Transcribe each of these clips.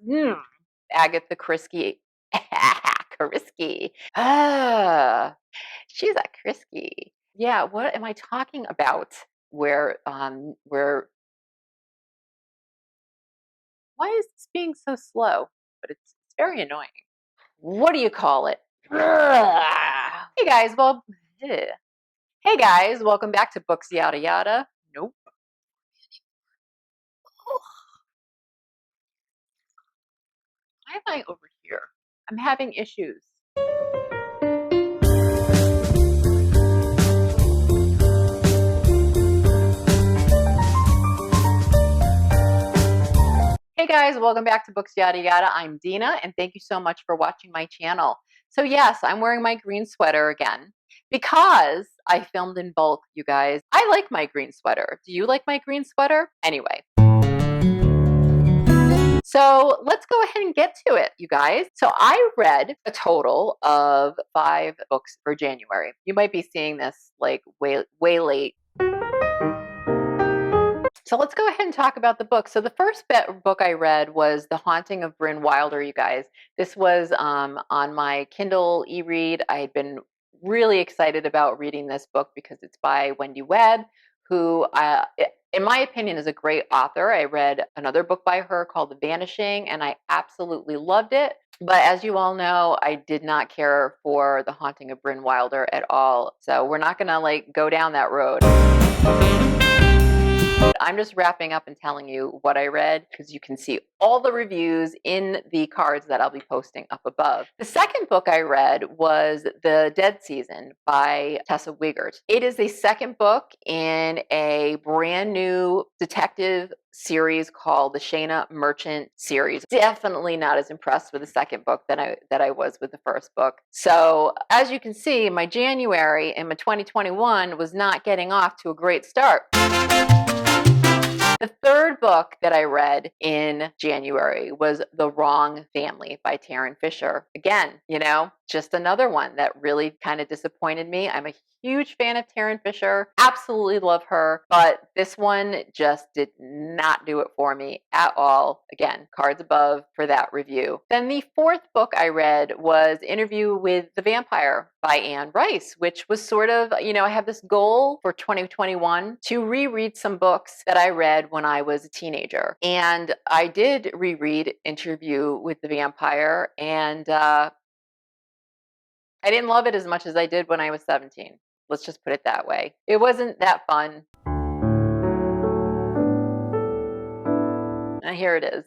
Mm. Agatha Christie. Christie. Ah, she's a Christie. Yeah, what am I talking about? Where why is this being so slow? But it's very annoying. What do you call it? Hey guys, eh. Hey guys, welcome back to Books Yada Yada. Nope. Why am I over here? I'm having issues. Hey guys, welcome back to Books Yada Yada. I'm Dina, and thank you so much for watching my channel. So yes, I'm wearing my green sweater again because I filmed in bulk, you guys. I like my green sweater. Do you like my green sweater? Anyway. So let's go ahead and get to it, you guys. So I read a total of 5 books for January. You might be seeing this like way late. So let's go ahead and talk about the book. So the first book I read was The Haunting of Bryn Wilder, you guys. This was on my Kindle e-read. I had been really excited about reading this book because it's by Wendy Webb, who, in my opinion, is a great author. I read another book by her called The Vanishing, and I absolutely loved it. But as you all know, I did not care for The Haunting of Bryn Wilder at all. So we're not going to like go down that road. I'm just wrapping up and telling you what I read because you can see all the reviews in the cards that I'll be posting up above. The second book I read was The Dead Season by Tessa Wiegert. It is the second book in a brand new detective series called the Shana Merchant series. Definitely not as impressed with the second book that I was with the first book. So as you can see, my January and my 2021 was not getting off to a great start. The third book that I read in January was The Wrong Family by Tarryn Fisher. Again, just another one that really kind of disappointed me. I'm a huge fan of Tarryn Fisher, absolutely love her, but this one just did not do it for me at all. Again, cards above for that review. Then the fourth book I read was Interview with the Vampire by Anne Rice, which was sort of, I have this goal for 2021 to reread some books that I read when I was a teenager. And I did reread Interview with the Vampire, and I didn't love it as much as I did when I was 17. Let's just put it that way. It wasn't that fun. And here it is.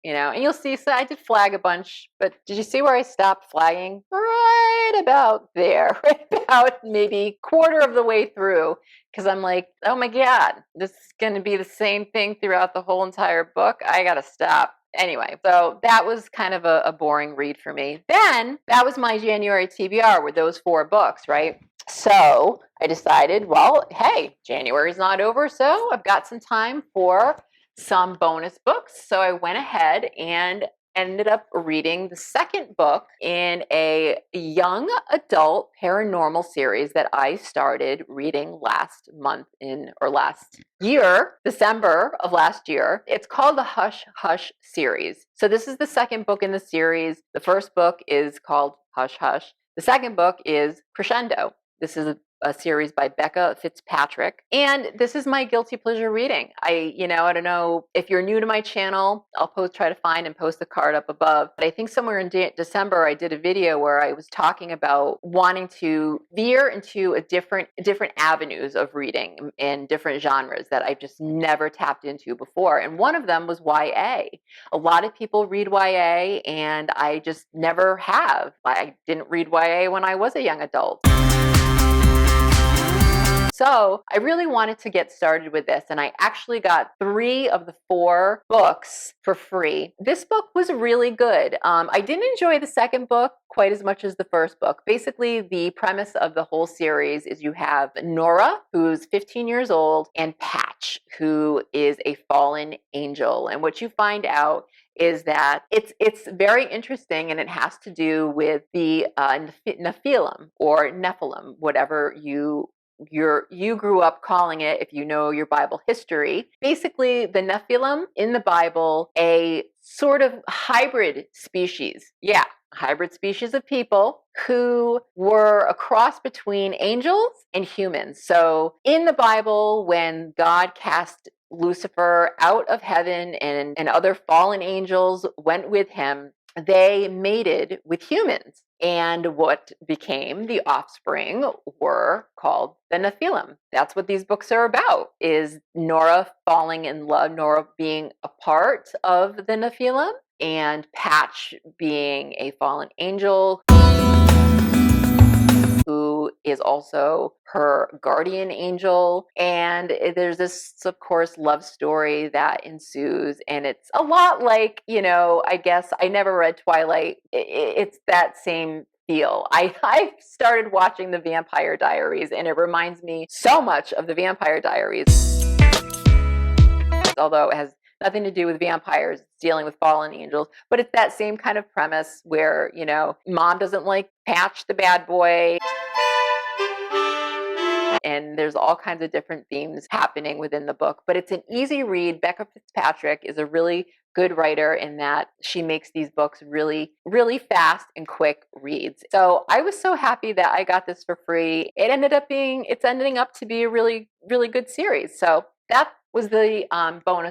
And you'll see, so I did flag a bunch, but did you see where I stopped flagging? Right about there, right about maybe quarter of the way through, because I'm like, oh my God, this is going to be the same thing throughout the whole entire book. I got to stop. Anyway, so that was kind of a boring read for me. Then that was my January TBR with those 4 books, right? So I decided, well, hey, January's not over, so I've got some time for some bonus books. So I went ahead and ended up reading the second book in a young adult paranormal series that I started reading last year, December of last year. It's called the Hush Hush series. So this is the second book in the series. The first book is called Hush Hush. The second book is Crescendo. This is a series by Becca Fitzpatrick. And this is my guilty pleasure reading. I don't know if you're new to my channel, I'll try to find and post the card up above. But I think somewhere in December, I did a video where I was talking about wanting to veer into different avenues of reading in different genres that I've just never tapped into before. And one of them was YA. A lot of people read YA, and I just never have. I didn't read YA when I was a young adult. So I really wanted to get started with this, and I actually got 3 of the 4 books for free. This book was really good. I didn't enjoy the second book quite as much as the first book. Basically, the premise of the whole series is you have Nora, who's 15 years old, and Patch, who is a fallen angel. And what you find out is that it's very interesting, and it has to do with the Nephilim or Nephilim, whatever you you grew up calling it, if you know your Bible history. Basically, the Nephilim in the Bible, a sort of hybrid species. Yeah, hybrid species of people who were a cross between angels and humans. So in the Bible, when God cast Lucifer out of heaven and other fallen angels went with him, they mated with humans. And what became the offspring were called the Nephilim. That's what these books are about, is Nora falling in love, Nora being a part of the Nephilim, and Patch being a fallen angel who is also her guardian angel. And there's this, of course, love story that ensues. And it's a lot like, I guess I never read Twilight. It's that same feel. I started watching The Vampire Diaries, and it reminds me so much of The Vampire Diaries. Although it has nothing to do with vampires, it's dealing with fallen angels. But it's that same kind of premise where, mom doesn't like Patch, the bad boy. And there's all kinds of different themes happening within the book. But it's an easy read. Becca Fitzpatrick is a really good writer in that she makes these books really, really fast and quick reads. So I was so happy that I got this for free. It's ending up to be a really, really good series. So that was the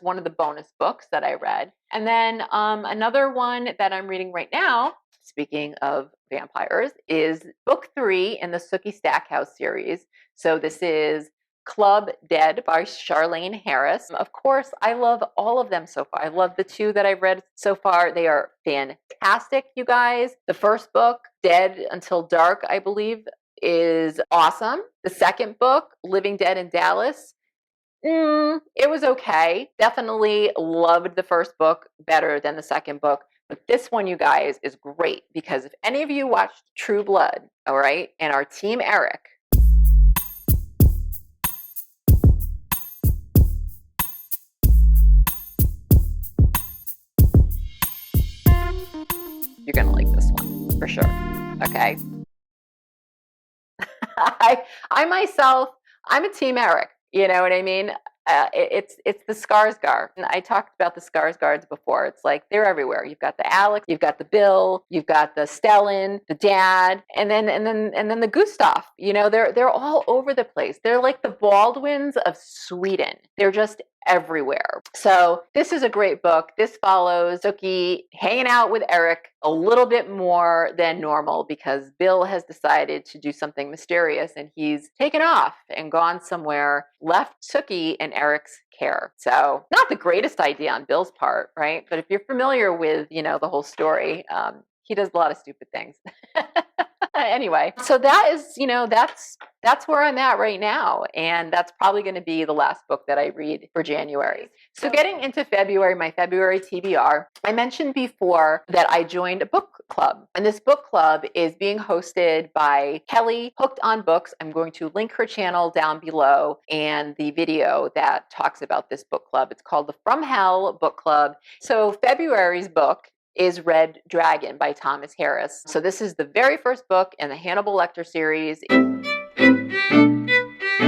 one of the bonus books that I read. And then another one that I'm reading right now, speaking of vampires, is book 3 in the Sookie Stackhouse series. So this is Club Dead by Charlaine Harris. Of course, I love all of them so far. I love the 2 that I've read so far. They are fantastic, you guys. The first book, Dead Until Dark, I believe, is awesome. The second book, Living Dead in Dallas, it was okay. Definitely loved the first book better than the second book. But this one, you guys, is great because if any of you watched True Blood, all right, and are Team Eric, you're going to like this one for sure. Okay. I myself, I'm a Team Eric. You know what I mean? It's the Skarsgård. And I talked about the Skarsgårds before. It's like they're everywhere. You've got the Alex, you've got the Bill, you've got the Stellan, the dad, and then the Gustav. They're all over the place. They're like the Baldwins of Sweden. They're just everywhere. So this is a great book. This follows Sookie hanging out with Eric a little bit more than normal because Bill has decided to do something mysterious and he's taken off and gone somewhere, left Sookie in Eric's care. So not the greatest idea on Bill's part, right? But if you're familiar with, the whole story, he does a lot of stupid things. Anyway, so that is, that's where I'm at right now. And that's probably going to be the last book that I read for January. So getting into February, my February TBR, I mentioned before that I joined a book club. And this book club is being hosted by Kelly, Hooked on Books. I'm going to link her channel down below and the video that talks about this book club. It's called the From Hell Book Club. So February's book is Red Dragon by Thomas Harris. So this is the very first book in the Hannibal Lecter series.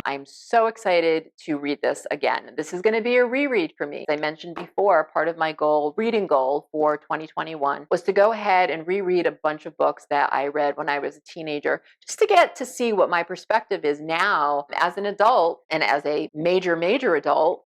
I'm so excited to read this again. This is going to be a reread for me. As I mentioned before, part of my reading goal for 2021 was to go ahead and reread a bunch of books that I read when I was a teenager, just to get to see what my perspective is now as an adult and as a major adult.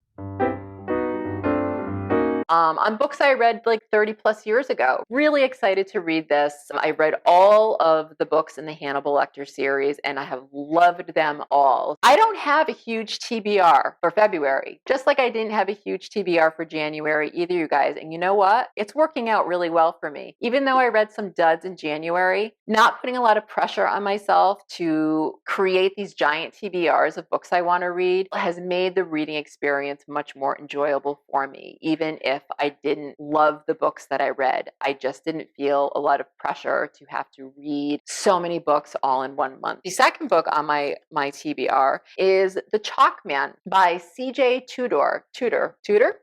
On books I read like 30 plus years ago. Really excited to read this. I read all of the books in the Hannibal Lecter series and I have loved them all. I don't have a huge TBR for February, just like I didn't have a huge TBR for January either, you guys. And you know what? It's working out really well for me. Even though I read some duds in January, not putting a lot of pressure on myself to create these giant TBRs of books I want to read has made the reading experience much more enjoyable for me, even if I didn't love the books that I read. I just didn't feel a lot of pressure to have to read so many books all in one month. The second book on my TBR is The Chalk Man by C.J. Tudor?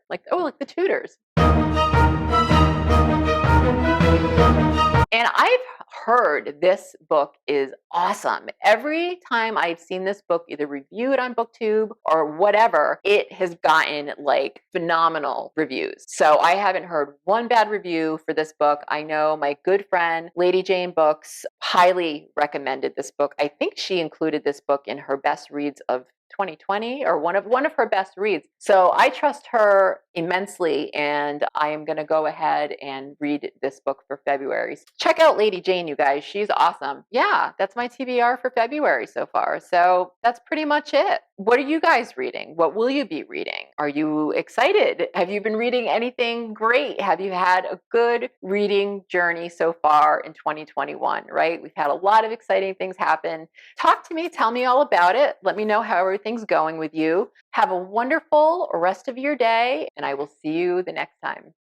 Like the Tudors. And I've heard this book is awesome. Every time I've seen this book either reviewed on BookTube or whatever, it has gotten like phenomenal reviews. So I haven't heard one bad review for this book. I know my good friend, Lady Jane Books, highly recommended this book. I think she included this book in her best reads of 2020 or one of her best reads. So I trust her immensely, and I am going to go ahead and read this book for February. Check out Lady Jane, you guys. She's awesome. Yeah, that's my TBR for February so far. So that's pretty much it. What are you guys reading? What will you be reading? Are you excited? Have you been reading anything great? Have you had a good reading journey so far in 2021, right? We've had a lot of exciting things happen. Talk to me, tell me all about it. Let me know how everything's going with you. Have a wonderful rest of your day, and I will see you the next time.